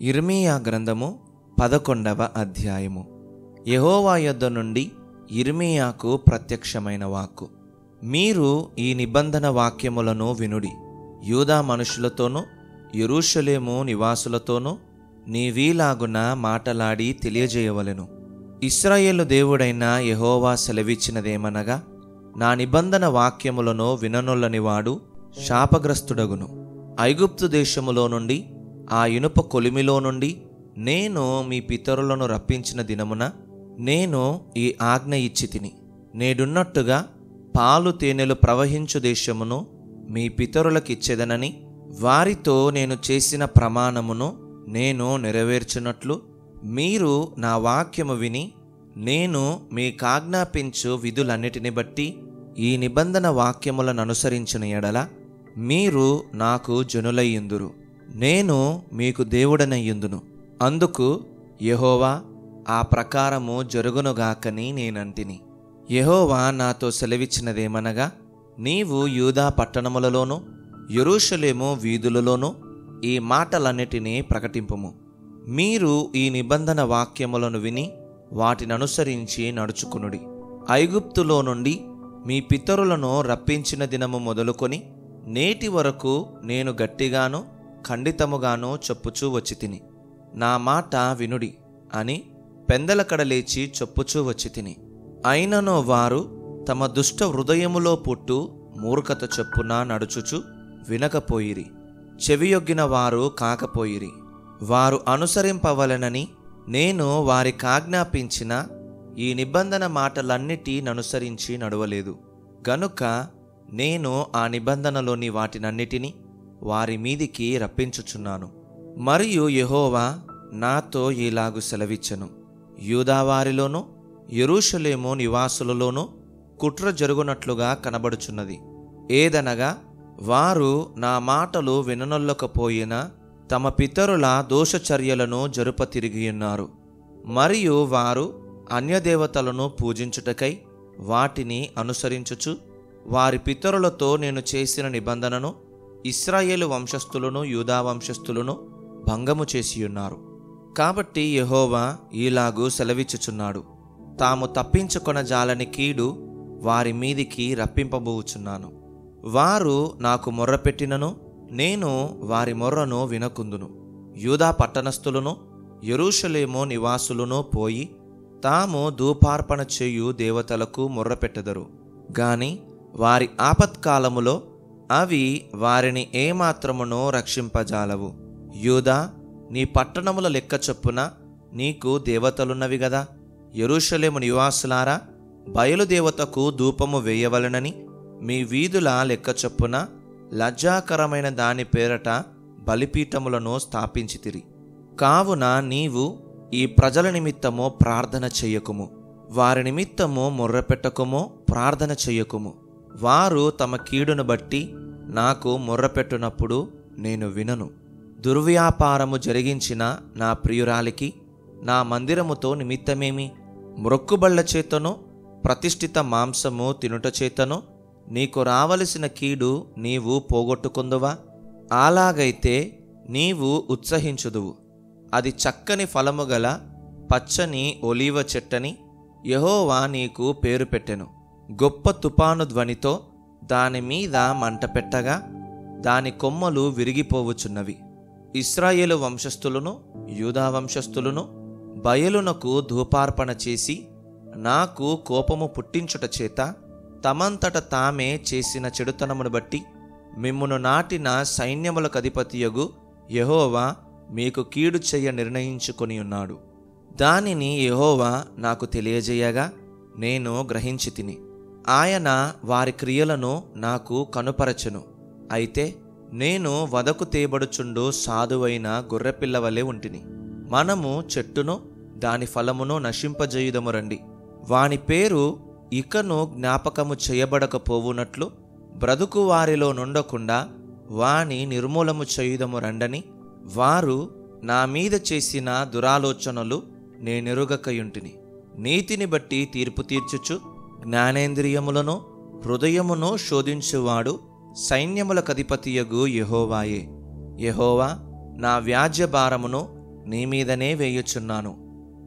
యిర్మీయా గ్రంథము 11వ అధ్యాయము. యెహోవా యొద్ద నుండి యిర్మీయాకు ప్రత్యక్షమైన వాక్కు. మీరు ఈ నిబంధన వాక్యములను వినుడి. యూదా మనుషులతోనూ యెరూషలేము నివాసులతోనూ నీవీలాగున మాటలాడి తెలియజేయవలెను. ఇశ్రాయేలు దేవుడైన యెహోవా సెలవిచ్చినదేమనగా, నా నిబంధన వాక్యములను విననొల్లనివాడు శాపగ్రస్తుడగును. ఐగుప్తు దేశములో నుండి, ఆ ఇనుప కొలిమిలో నుండి నేను మీ పితరులను రప్పించిన దినమున నేను ఈ ఆజ్ఞ ఇచ్చి తిని, నేడున్నట్టుగా పాలు తేనెలు ప్రవహించు దేశమును మీ పితరులకిచ్చెదనని వారితో నేను చేసిన ప్రమాణమును నేను నెరవేర్చున్నట్లు మీరు నా వాక్యము విని నేను మీకాజ్ఞాపించు విధులన్నిటిని బట్టి ఈ నిబంధన వాక్యములను అనుసరించిన ఎడల మీరు నాకు జనులయ్యుందురు, నేను మీకు దేవుడనయ్యుందును. అందుకు యెహోవా ఆ ప్రకారము జరుగునుగాకని నేనంటిని. యెహోవా నాతో సెలవిచ్చినదేమనగా, నీవు యూదా పట్టణములలోనూ యెరూషలేము వీధులలోనూ ఈ మాటలన్నిటినీ ప్రకటింపుము. మీరు ఈ నిబంధన వాక్యములను విని వాటిననుసరించి నడుచుకునుడి. ఐగుప్తులో నుండి మీ పితరులను రప్పించిన దినము మొదలుకొని నేటి వరకు నేను గట్టిగాను ఖండితముగాను చెప్పుచూ వచ్చి తిని, నా మాట వినుడి అని పెందలకడ లేచి చెప్పుచూ వచ్చి తిని. అయినను వారు తమ దుష్ట హృదయములో పుట్టు మూర్ఖత చొప్పున నడుచుచు వినకపోయిరి, చెవియొగ్గిన వారు కాకపోయిరి. వారు అనుసరింపవలెనని నేను వారికాజ్ఞాపించిన ఈ నిబంధన మాటలన్నిటిననుసరించి నడవలేదు గనుక నేను ఆ నిబంధనలోని వాటినన్నిటినీ వారి మీదికి రప్పించుచున్నాను. మరియు యెహోవా నాతో ఇలాగు సెలవిచ్చెను, యూదావారిలోనూ యెరూషలేము నివాసులలోనూ కుట్ర జరుగునట్లుగా కనబడుచున్నది. ఏదనగా, వారు నా మాటలు విననొల్లకపోయినా తమ పితరుల దోషచర్యలను జరుప తిరిగియున్నారు. మరియు వారు అన్యదేవతలను పూజించుటకై వాటిని అనుసరించుచు వారి పితరులతో నేను చేసిన నిబంధనను ఇశ్రాయేలు వంశస్థులను యూదా వంశస్థులను భంగము చేసియున్నారు. కాబట్టి యెహోవా ఈలాగు సెలవిచ్చుచున్నాడు, తాము తప్పించుకొనజాలని కీడు వారి మీదికి రప్పింపబోచున్నాను. వారు నాకు మొర్రపెట్టినను నేను వారి మొర్రను వినకుందును. యూదా పట్టణస్థులను యెరూషలేము నివాసులను పోయి తాము ధూపార్పణ చేయు దేవతలకు మొర్రపెట్టెదరు గాని వారి ఆపత్కాలములో అవి వారిని ఏమాత్రమునో రక్షింపజాలవు. యూదా, నీ పట్టణముల లెక్క చొప్పున నీకు దేవతలున్నవి గదా. యెరూషలేము నివాసులారా, బయలుదేవతకు ధూపము వేయవలెనని మీ వీధుల లెక్క చొప్పున లజ్జాకరమైన దాని పేరట బలిపీఠములను స్థాపించితిరి. కావున నీవు ఈ ప్రజల నిమిత్తము ప్రార్థన చెయ్యకుము, వారి నిమిత్తము మొర్రపెట్టకుము, ప్రార్థన చెయ్యకుము. వారు తమ కీడును బట్టి నాకు మొర్రపెట్టునప్పుడు నేను వినను. దుర్వ్యాపారము జరిగించిన నా ప్రియురాలికి నా మందిరముతో నిమిత్తమేమి? మ్రొక్కుబళ్ల చేతను ప్రతిష్ఠిత మాంసము తినుట చేతను నీకు రావలసిన కీడు నీవు పోగొట్టుకుందువా? అలాగైతే నీవు ఉత్సహించుదువు. అది చక్కని ఫలము గల పచ్చని ఒలీవ చెట్టని యెహోవా నీకు పేరు పెట్టెను. గొప్ప తుపాను ధ్వనితో దాని మీద మంట పెట్టగా దాని కొమ్మలు విరిగిపోవుచున్నవి. ఇశ్రాయేలు వంశస్థులను యూదా వంశస్థులను బయలునకు ధూపార్పణ చేసి నాకు కోపము పుట్టించుట చేత తమంతట తామే చేసిన చెడుతనమును బట్టి మిమ్మును నాటిన సైన్యములకు అధిపతియగు యెహోవా మీకు కీడు చెయ్య నిర్ణయించుకొని ఉన్నాడు. దానిని యెహోవా నాకు తెలియజేయగా నేను గ్రహించి తిని, ఆయన వారి క్రియలను నాకు కనుపరచెను. అయితే నేను వదకు తేబడుచుండు సాధువైన గొర్రెపిల్లవలే ఉంటిని. మనము చెట్టును దాని ఫలమును నశింపజేయుదము రండి. వాని పేరు ఇకను జ్ఞాపకము చేయబడకపోవునట్లు బ్రతుకు వారిలో నుండకుండా వాని నిర్మూలము చేయుదము రండని వారు నా మీద చేసిన దురాలోచనలు నేనెరుగకయుంటిని. నీతిని బట్టి తీర్పు తీర్చుచు జ్ఞానేంద్రియములను హృదయమును శోధించువాడు సైన్యములకధిపతియగు యెహోవాయే. యెహోవా నా వ్యాజ్య భారమును నీ మీదనే వేయుచున్నాను.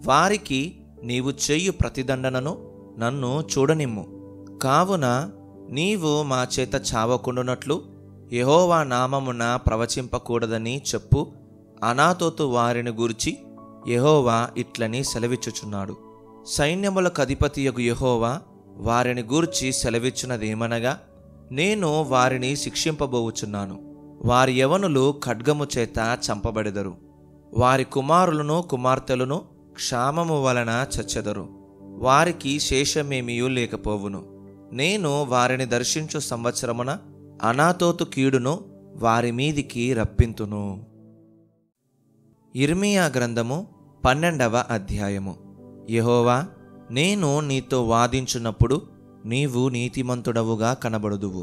వారికి నీవు చెయ్యు ప్రతిదండనను నన్ను చూడనిమ్ము. కావున నీవు మా చేత చావకుండునట్లు యెహోవా నామమున ప్రవచింపకూడదని చెప్పు. అనాతోతు వారిని గూర్చి యెహోవా ఇట్లని సెలవిచ్చుచున్నాడు. సైన్యములకు అధిపతియగు యెహోవా వారిని గూర్చి సెలవిచ్చున్నదేమనగా, నేను వారిని శిక్షింపబోవుచున్నాను. వారి యవనులు ఖడ్గము చేత చంపబడెదరు. వారి కుమారులను కుమార్తెలను క్షామము వలన చచ్చెదరు. వారికి శేషమేమియూ లేకపోవును. నేను వారిని దర్శించు సంవత్సరమున అనాతోతు కీడును వారి మీదికి రప్పింతును. యిర్మీయా గ్రంథము 12వ అధ్యాయము. యెహోవా, నేను నీతో వాదించున్నప్పుడు నీవు నీతిమంతుడవుగా కనబడుదువు.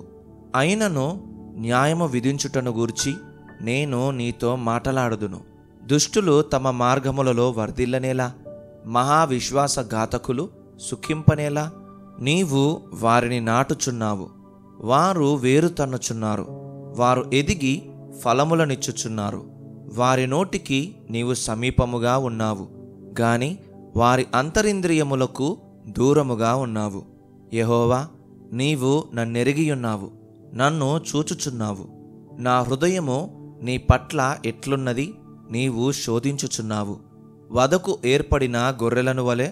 అయినను న్యాయము విధించుటను గూర్చి నేను నీతో మాటలాడుదును. దుష్టులు తమ మార్గములలో వర్ధిల్లనేలా, మహావిశ్వాసఘాతకులు సుఖింపనేలా? నీవు వారిని నాటుచున్నావు, వారు వేరు తన్నుచున్నారు. వారు ఎదిగి ఫలములనిచ్చుచున్నారు. వారి నోటికి నీవు సమీపముగా ఉన్నావు, గాని వారి అంతరింద్రియములకు దూరముగా ఉన్నావు. యెహోవా, నీవు నన్నెరిగియున్నావు, నన్ను చూచుచున్నావు. నా హృదయము నీ పట్ల ఎట్లున్నది నీవు శోధించుచున్నావు. వధకు ఏర్పడిన గొర్రెలను వలె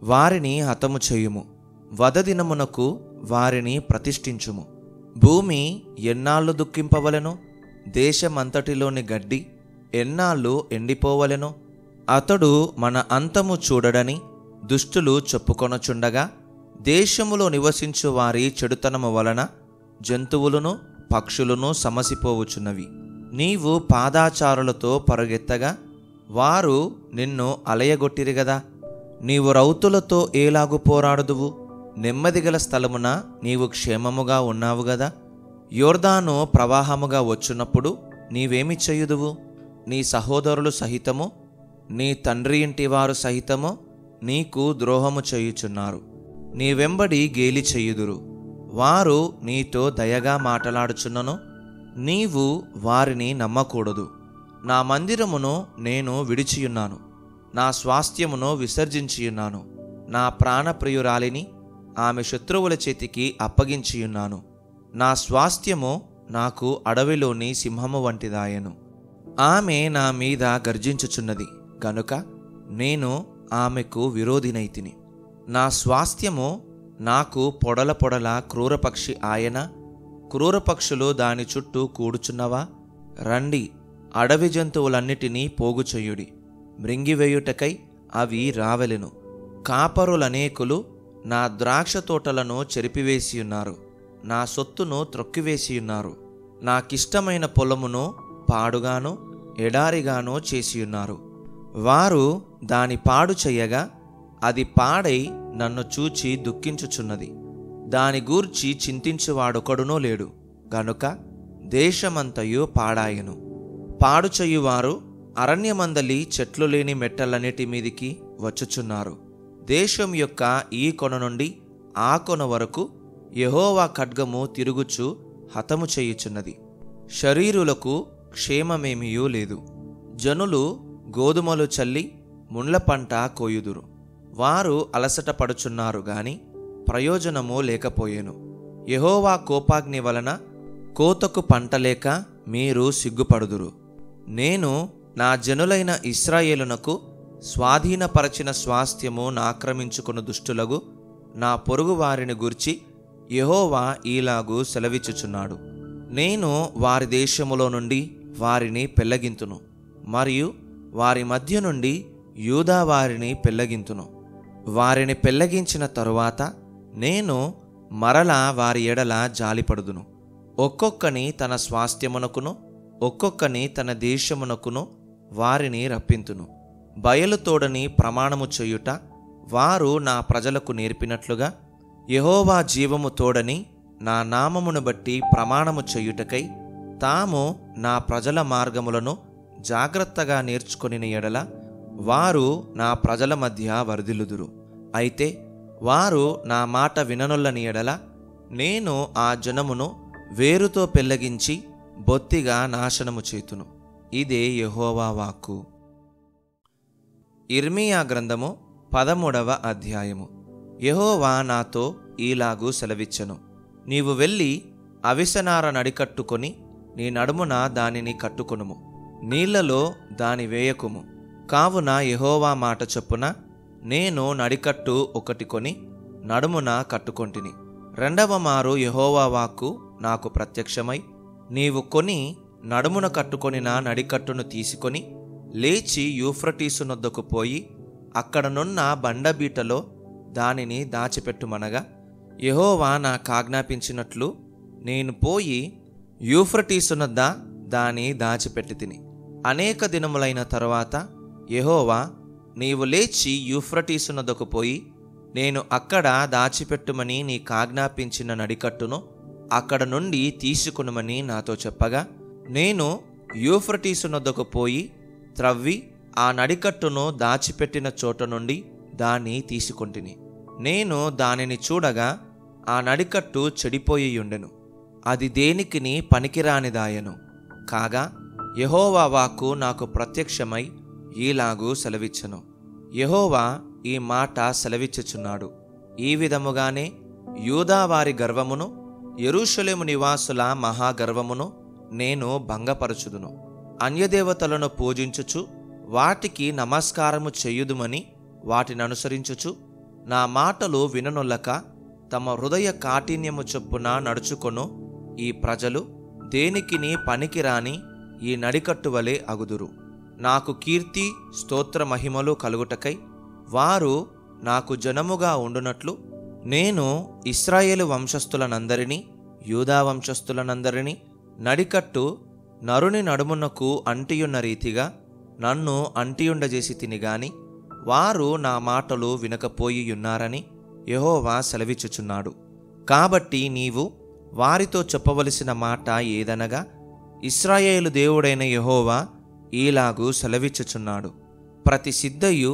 వారిని హతము చేయుము. వధ దినమునకు వారిని ప్రతిష్ఠించుము. భూమి ఎన్నాళ్ళు దుఃఖింపవలెను? దేశమంతటిలోని గడ్డి ఎన్నాళ్ళు ఎండిపోవలెను? అతడు మన అంతము చూడడని దుష్టులు చెప్పుకొనచుండగా, దేశములో నివసించు వారి చెడుతనము వలన జంతువులను పక్షులను సమసిపోవుచున్నవి. నీవు పాదాచారులతో పరుగెత్తగా వారు నిన్ను అలయగొట్టిరి గదా. నీవు రౌతులతో ఏలాగు పోరాడుదువు? నెమ్మదిగల స్థలమున నీవు క్షేమముగా ఉన్నావు గదా. యోర్దాను ప్రవాహముగా వచ్చున్నప్పుడు నీవేమి చేయుదువు? నీ సహోదరులు సహితము నీ తండ్రి ఇంటివారు సహితము నీకు ద్రోహము చేయుచున్నారు. నీ వెంబడి గేలి చేయుదురు. వారు నీతో దయగా మాటలాడుచున్నను, నీవు వారిని నమ్మకూడదు. నా మందిరమును నేను విడిచియున్నాను, నా స్వాస్థ్యమును విసర్జించియున్నాను. నా ప్రాణప్రియురాలిని ఆమె శత్రువుల చేతికి అప్పగించియున్నాను. నా స్వాస్థ్యము నాకు అడవిలోని సింహము వంటిదాయను. ఆమె నా మీద గర్జించుచున్నది గనుక నేను ఆమెకు విరోధినైతిని. నా స్వాస్థ్యము నాకు పొడల పొడల క్రూరపక్షి ఆయన. క్రూరపక్షులు దాని చుట్టూ కూడుచున్నవా? రండి, అడవి జంతువులన్నిటినీ పోగు చెయ్యుడి. మృంగివేయుటకై అవి రావెలెను. కాపరులనేకులు నా ద్రాక్ష తోటలను చెరిపివేసియున్నారు, నా సొత్తును త్రొక్కివేసియున్నారు. నాకిష్టమైన పొలమును పాడుగాను ఎడారిగాను చేసియున్నారు. వారు దాని పాడు చెయ్యగా అది పాడై నన్ను చూచి దుఃఖించుచున్నది. దాని గూర్చి చింతించువాడొకడునూ లేడు గనుక దేశమంతయు పాడాయెను. పాడు చెయ్యువారు అరణ్యమందలి చెట్లు లేని మెట్టలన్నిటి మీదికి వచ్చుచున్నారు. దేశం యొక్క ఈ కొన నుండి ఆ కొన వరకు యెహోవా ఖడ్గము తిరుగుచు హతము చేయుచున్నది. శరీరులకు క్షేమమేమియూ లేదు. జనులు గోధుమలు చల్లి ముండ్ల పంట కోయుదురు. వారు అలసట పడుచున్నారు గాని ప్రయోజనము లేకపోయెను. యెహోవా కోపాగ్ని వలన కోతకు పంట లేక మీరు సిగ్గుపడుదురు. నేను నా జనులైన ఇశ్రాయేలునకు స్వాధీనపరచిన స్వాస్థ్యము నాక్రమించుకుని దుష్టులగు నా పొరుగు వారిని గూర్చి యెహోవా ఈలాగు సెలవిచ్చుచున్నాడు. నేను వారి దేశములో నుండి వారిని పెళ్లగింతును, మరియు వారి మధ్య నుండి యూదా వారిని పెళ్లగింతును. వారిని పెళ్లగించిన తరువాత నేను మరలా వారి ఎడల జాలిపడుదును. ఒక్కొక్కని తన స్వాస్థ్యమునకును ఒక్కొక్కని తన దేశమునకును వారిని రప్పింతును. బయలుతోడని ప్రమాణము చేయుట వారు నా ప్రజలకు నేర్పినట్లుగా, యెహోవా జీవము తోడని నా నామమును బట్టి ప్రమాణము చేయుటకై తాము నా ప్రజల మార్గములను జాగ్రత్తగా నేర్చుకొనిన ఎడల వారు నా ప్రజల మధ్య వర్ధిల్లుదురు. అయితే వారు నా మాట విననొల్లని ఎడల నేను ఆ జనమును వేరుతో పెళ్లగించి బొత్తిగా నాశనము చేతును. ఇదే యెహోవా వాక్కు. ఇర్మీయా గ్రంథము 13వ అధ్యాయము. యెహోవా నాతో ఈలాగు సెలవిచ్చెను, నీవు వెళ్ళి అవిసెనార నడికట్టుకొని నీ నడుమున దానిని కట్టుకొనుము, నీళ్లలో దాని వేయకుము. కావున యెహోవా మాట చొప్పున నేను నడికట్టు ఒకటి కొని నడుమున కట్టుకొంటిని. రెండవ మారు యెహోవా వాక్కు నాకు ప్రత్యక్షమై, నీవు కొని నడుమున కట్టుకొనిన నడికట్టును తీసుకొని లేచి యూఫ్రటీసు నొద్దకు పోయి అక్కడనున్న బండబీటలో దానిని దాచిపెట్టుమనగా, యెహోవా నాకాజ్ఞాపించినట్లు నేను పోయి యూఫ్రటీసు నొద్ద దాని దాచిపెట్టితిని. అనేక దినములైన తరువాత యెహోవా, నీవు లేచి యూఫ్రటీసు నొద్దకు పోయి నేను అక్కడ దాచిపెట్టుమని నీకాజ్ఞాపించిన నడికట్టును అక్కడ నుండి తీసుకొనుమని నాతో చెప్పగా, నేను యూఫ్రటీసు నొద్దకు పోయి త్రవ్వి ఆ నడికట్టును దాచిపెట్టిన చోట నుండి దాన్ని తీసుకొంటిని. నేను దానిని చూడగా ఆ నడికట్టు చెడిపోయి ఉండెను, అది దేనికిని పనికిరానిదాయెను. కాగా యెహోవా వాక్కు నాకు ప్రత్యక్షమై ఈలాగు సెలవిచ్చెను. యెహోవా ఈ మాట సెలవిచ్చుచున్నాడు, ఈ విధముగానే యూదా వారి గర్వమును యెరూషలేము నివాసుల మహాగర్వమును నేను భంగపరచుదును. అన్యదేవతలను పూజించుచు వాటికి నమస్కారము చెయ్యుదుమని వాటిని అనుసరించుచు నా మాటలు విననొల్లక తమ హృదయ కాఠిన్యము చొప్పున నడుచుకొను ఈ ప్రజలు దేనికిని పనికిరాని ఈ నడికట్టువలే అగుదురు. నాకు కీర్తి స్తోత్ర మహిమలు కలుగుటకై వారు నాకు జనముగా ఉండునట్లు నేను ఇశ్రాయేలు వంశస్థులనందరినీ యూదా వంశస్థులనందరినీ నడికట్టు నరుని నడుమునకు అంటియున్న రీతిగా నన్ను అంటియుండజేసి తిని గాని వారు నా మాటలు వినకపోయియున్నారని యెహోవా సెలవిచ్చుచున్నాడు. కాబట్టి నీవు వారితో చెప్పవలసిన మాట ఏదనగా, ఇశ్రాయేలు దేవుడైన యెహోవా ఈలాగు సెలవిచ్చుచున్నాడు, ప్రతి సిద్ధయు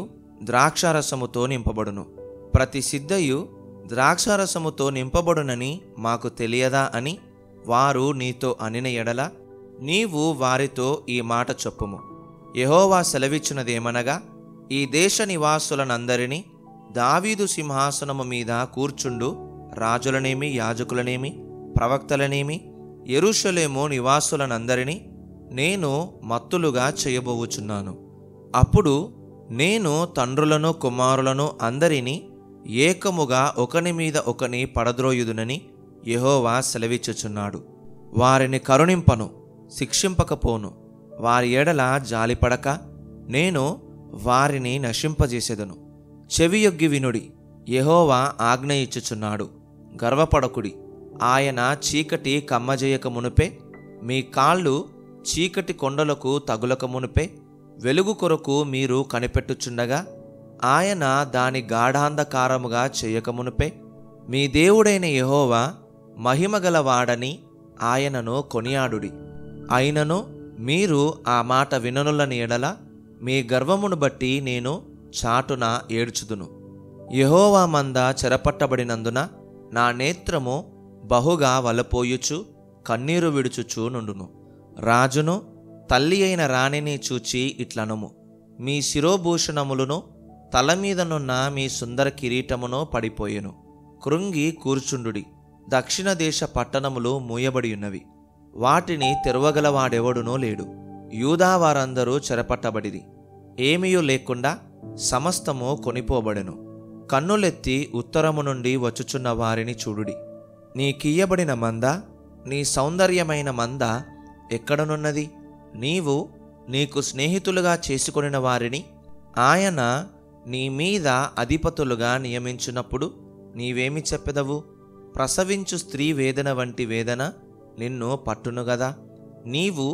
ద్రాక్షారసముతో నింపబడును. ప్రతి సిద్ధయు ద్రాక్షారసముతో నింపబడునని మాకు తెలియదా అని వారు నీతో అనిన ఎడల నీవు వారితో ఈ మాట చెప్పుము. యెహోవా సెలవిచ్చినదేమనగా, ఈ దేశ నివాసులనందరినీ దావీదు సింహాసనము మీద కూర్చుండు రాజులనేమి యాజకులనేమి ప్రవక్తలనేమి యెరూషలేము నివాసులనందరినీ నేను మత్తులుగా చేయబోవుచున్నాను. అప్పుడు నేను తండ్రులను కుమారులను అందరినీ ఏకముగా ఒకని మీద ఒకని పడద్రోయుదునని యెహోవా సెలవిచ్చుచున్నాడు. వారిని కరుణింపను, శిక్షింపకపోను. వారి ఎడల జాలిపడక నేను వారిని నశింపజేసెదను. చెవియొగ్గి వినుడి, యెహోవా ఆజ్ఞ ఇచ్చుచున్నాడు. గర్వపడకుడి, ఆయన చీకటి కమ్మజేయక మునుపే మీ కాళ్ళు చీకటి కొండలకు తగులక మునుపే వెలుగు కొరకు మీరు కనిపెట్టుచుండగా ఆయన దాని గాఢాంధకారముగా చేయకమునుపే మీ దేవుడైన యెహోవా మహిమగలవాడని ఆయనను కొనియాడుడి. అయినను మీరు ఆ మాట విననులని ఎడల మీ గర్వమును బట్టి నేను చాటున ఏడ్చుదును. యెహోవా మంద చెరపట్టబడినందున నా నేత్రము బహుగా వలపోయుచు కన్నీరు విడుచుచూ నుండును. రాజును తల్లి అయిన రాణిని చూచి ఇట్లనుము, మీ శిరోభూషణములను తలమీదనున్న మీ సుందర కిరీటమును పడిపోయెను. కృంగి కూర్చుండుడి, దక్షిణ దేశ పట్టణములు మూయబడి ఉన్నవి, వాటిని తెరవగలవాడెవడునూ లేడు. యూదా వారందరూ చెరపట్టబడిరి, ఏమీయూ లేకుండా సమస్తము కొనిపోబడెను. కన్నులెత్తి ఉత్తరము నుండి వచ్చుచున్న వారిని చూడుడి. నీకియ్యబడిన మంద, నీ సౌందర్యమైన మంద ఎక్కడనున్నది? నీవు నీకు స్నేహితులుగా చేసుకొనిన వారిని ఆయన నీ మీద అధిపతులుగా నియమించినప్పుడు నీవేమి చెప్పెదవు? ప్రసవించు స్త్రీ వేదన వంటి వేదన నిన్ను పట్టును గదా. నీవు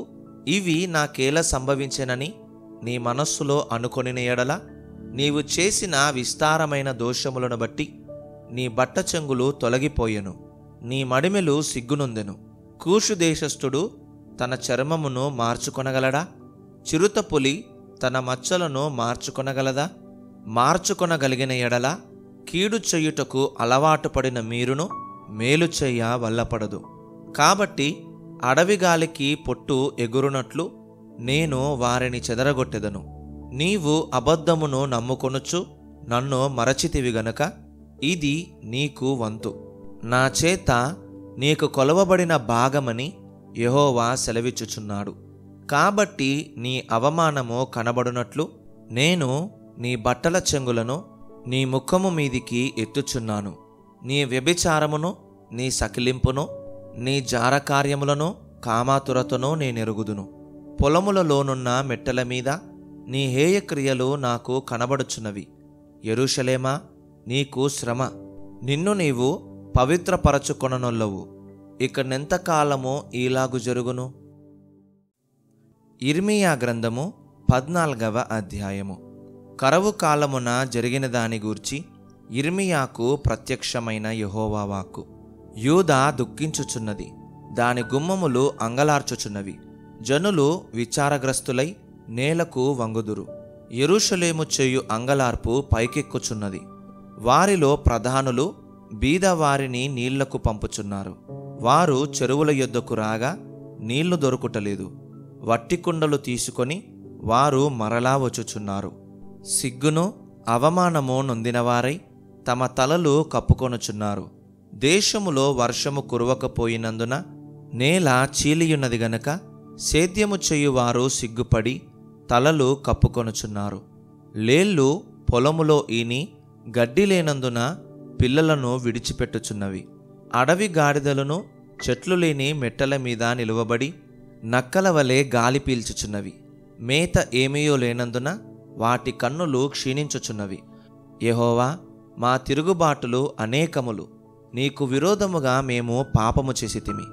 ఇవి నాకేలా సంభవించెనని నీ మనస్సులో అనుకొనిన ఎడల నీవు చేసిన విస్తారమైన దోషములను బట్టి నీ బట్ట చెంగులు తొలగిపోయెను, నీ మడిమెలు సిగ్గునొందెను. కూషు దేశస్థుడు తన చర్మమును మార్చుకొనగలడా? చిరుతపులి తన మచ్చలను మార్చుకొనగలదా? మార్చుకొనగలిగిన ఎడల కీడు చెయ్యుటకు అలవాటు పడిన మీరును మేలు చెయ్య వల్లపడదు. కాబట్టి అడవిగాలికి పొట్టు ఎగురునట్లు నేను వారిని చెదరగొట్టెదను. నీవు అబద్ధమును నమ్ముకొనుచు నన్ను మరచితివి గనుక ఇది నీకు వంతు. నా చేత నీకు కొలవబడిన భాగమని యెహోవా సెలవిచ్చుచున్నాడు. కాబట్టి నీ అవమానము కనబడునట్లు నేను నీ బట్టల చెంగులను నీ ముఖము మీదికి ఎత్తుచున్నాను. నీ వ్యభిచారమును, నీ సకిలింపును, నీ జారకార్యములను, కామాతురతను నేనెరుగుదును. పొలములలోనున్న మెట్టల మీద నీ హేయక్రియలు నాకు కనబడుచున్నవి. యెరూషలేమా, నీకు శ్రమ, నిన్ను నీవు పవిత్రపరచుకొననొల్లవు. ఇక నెంతకాలము ఈలాగు జరుగును? యిర్మీయా గ్రంథము 14వ అధ్యాయము. కరవు కాలమున జరిగిన దాని గూర్చి యిర్మీయాకు ప్రత్యక్షమైన యెహోవా వాక్కు. యూదా దుఃఖించుచున్నది, దాని గుమ్మములు అంగలార్చుచున్నవి. జనులు విచారగ్రస్తులై నేలకు వంగుదురు. యెరూషలేము చేయు అంగలార్పు పైకెక్కుచున్నది. వారిలో ప్రధానులు బీదవారిని నీళ్లకు పంపుచున్నారు. వారు చెరువుల యొద్దకు రాగా నీళ్లు దొరుకుటలేదు. వట్టి కుండలు తీసుకొని వారు మరలా వచ్చుచున్నారు. సిగ్గును అవమానము నొందినవారై తమ తలలు కప్పుకొనుచున్నారు. దేశములో వర్షము కురవకపోయినందున నేల చీలియున్నది గనక సేద్యము చేయువారు సిగ్గుపడి తలలు కప్పుకొనుచున్నారు. లేళ్ళు పొలములో ఈని గడ్డి లేనందున పిల్లలను విడిచిపెట్టుచున్నవి. అడవి గాడిదలను చెట్లు లేని మెట్టల మీద నిలువబడి నక్కల వలె గాలి పీల్చుచున్నవి. మేత ఏమీయో లేనందున వాటి కన్నులు క్షీణించుచున్నవి. యెహోవా, మా తిరుగుబాటులు అనేకములు. నీకు విరోధముగా మేము పాపము చేసితిమి.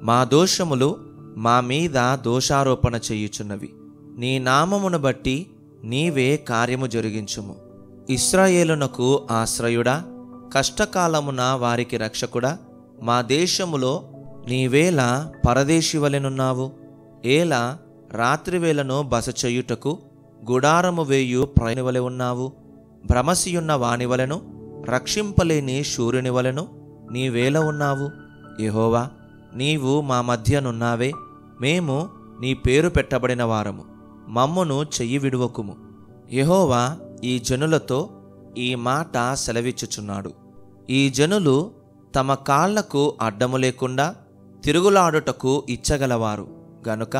మా దోషములు మా మీద దోషారోపణ చేయుచున్నవి. నీ నామమును బట్టి నీవే కార్యము జరిగించుము. ఇశ్రాయేలునకు ఆశ్రయుడా, కష్టకాలమున వారికి రక్షకుడా, మా దేశములో నీవేలా పరదేశివలెనున్నావు? ఏలా రాత్రివేళను బస చేయుటకు గుడారము వేయు ప్రయాణివలె ఉన్నావు? భ్రమసియున్న వానివలెను, రక్షింపలేని శూరునివలెను నీవేల ఉన్నావు? యెహోవా, నీవు మా మధ్యనున్నావే. మేము నీ పేరు పెట్టబడిన వారము. మమ్మును చెయ్యి విడువకుము. యెహోవా ఈ జనులతో ఈ మాట సెలవిచ్చుచున్నాడు. ఈ జనులు తమ కాళ్లకు అడ్డము లేకుండా తిరుగులాడుటకు ఇచ్చగలవారు గనుక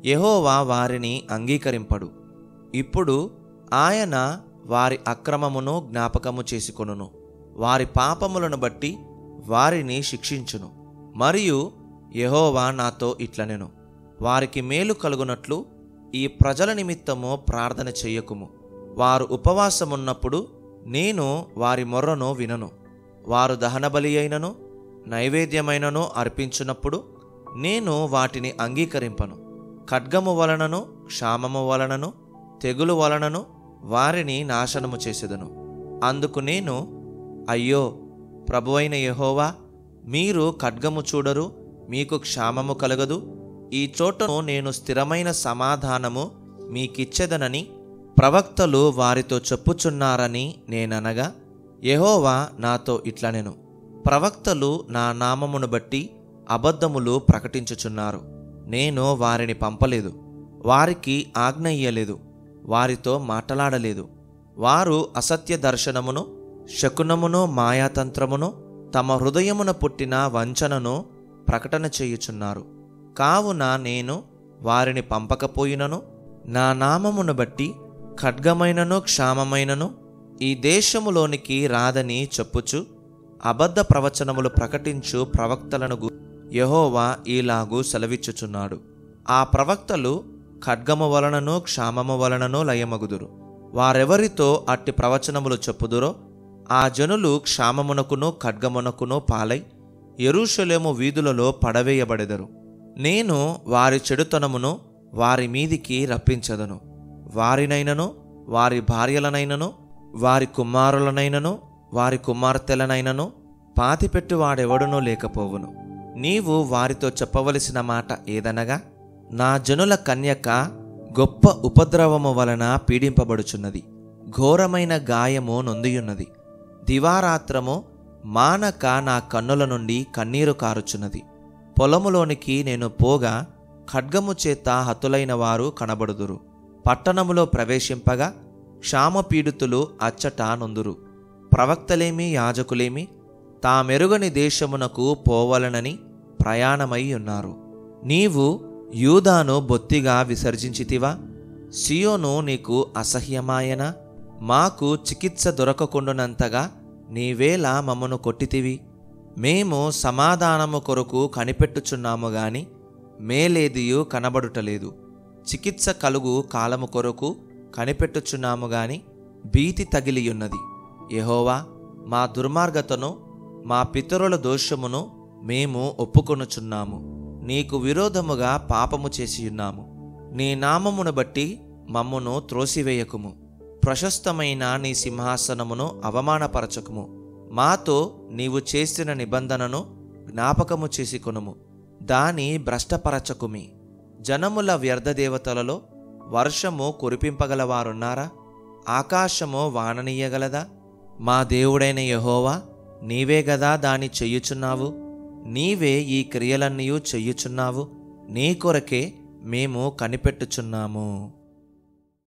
యెహోవా వారిని అంగీకరింపడు. ఇప్పుడు ఆయన వారి అక్రమమును జ్ఞాపకము చేసుకొనును. వారి పాపములను బట్టి వారిని శిక్షించును. మరియు యెహోవా నాతో ఇట్లనెను, వారికి మేలు కలుగునట్లు ఈ ప్రజల నిమిత్తము ప్రార్థన చెయ్యకుము. వారు ఉపవాసమున్నప్పుడు నేను వారి మొర్రను వినను. వారు దహనబలి అయినను నైవేద్యమైనను అర్పించినప్పుడు నేను వాటిని అంగీకరింపను. ఖడ్గము వలనను, క్షామము వలనను, తెగులు వలనను వారిని నాశనము చేసెదను. అందుకు నేను, అయ్యో ప్రభువైన యెహోవా, మీరు ఖడ్గము చూడరు, మీకు క్షామము కలగదు. ఈ చోటను నేను స్థిరమైన సమాధానము మీకిచ్చెదనని ప్రవక్తలు వారితో చెప్పుచున్నారని నేననగా యెహోవా నాతో ఇట్లనెను, ప్రవక్తలు నా నామమును బట్టి అబద్ధములు ప్రకటించుచున్నారు. నేను వారిని పంపలేదు, వారికి ఆజ్ఞ ఇయ్యలేదు, వారితో మాట్లాడలేదు. వారు అసత్య దర్శనమును, శకునమును, మాయాతంత్రమును, తమ హృదయమున పుట్టిన వంచనను ప్రకటన చేయుచున్నారు. కావున నేను వారిని పంపకపోయినను నా నామమును బట్టి ఖడ్గమైనను క్షామమైనను ఈ దేశములోనికి రాదని చెప్పుచు అబద్ధ ప్రవచనములు ప్రకటించు ప్రవక్తలను యెహోవా ఈలాగు సెలవిచ్చుచున్నాడు. ఆ ప్రవక్తలు ఖడ్గము వలనను క్షామము వలనను లయమగుదురు. వారెవరితో అట్టి ప్రవచనములు చెప్పుదురో ఆ జనులు క్షామమునకును ఖడ్గమునకును పాలై యెరూషలేము వీధులలో పడవేయబడెదరు. నేను వారి చెడుతనమును వారి మీదికి రప్పించదను. వారినైనను, వారి భార్యలనైనను, వారి కుమారులనైనను, వారి కుమార్తెలనైనను పాతిపెట్టువాడెవడునూ లేకపోవును. నీవు వారితో చెప్పవలసిన మాట ఏదనగా, నా జనుల కన్యక గొప్ప ఉపద్రవము వలన పీడింపబడుచున్నది, ఘోరమైన గాయము నొందియున్నది. దివారాత్రము మానక నా కన్నుల నుండి కన్నీరు కారుచున్నది. పొలములోనికి నేను పోగా ఖడ్గము చేత హతులైన వారు కనబడుదురు. పట్టణములో ప్రవేశింపగా క్షామపీడితులు అచ్చట నొందురు. ప్రవక్తలేమి యాజకులేమి తామెరుగని దేశమునకు పోవలనని ప్రయాణమై ఉన్నారు. నీవు యూదాను బొత్తిగా విసర్జించితివా? సియోను నీకు అసహ్యమాయనా? మాకు చికిత్స దొరకకుండునంతగా నీవేలా మమ్మను కొట్టితివి? మేము సమాధానము కొరకు కనిపెట్టుచున్నాము గాని మేలేదియు కనబడుటలేదు. చికిత్స కలుగు కాలము కొరకు కనిపెట్టుచున్నాము గాని భీతి తగిలియున్నది. యెహోవా, మా దుర్మార్గతను మా పితరుల దోషమును మేము ఒప్పుకొనుచున్నాము. నీకు విరోధముగా పాపము చేసియున్నాము. నీ నామమును బట్టి మమ్మును త్రోసివేయకుము. ప్రశస్తమైన నీ సింహాసనమును అవమానపరచకుము. మాతో నీవు చేసిన నిబంధనను జ్ఞాపకము చేసుకొనుము. దాని భ్రష్టపరచకుమి. జనముల వ్యర్థ దేవతలలో వర్షము కురిపింపగలవారున్నారా? ఆకాశము వాననీయగలదా? మా దేవుడైన యెహోవా, నీవే గదా దాని చెయ్యుచున్నావు. నీవే ఈ క్రియలన్నీయు చెయ్యుచున్నావు. నీ కొరకే మేము కనిపెట్టుచున్నాము.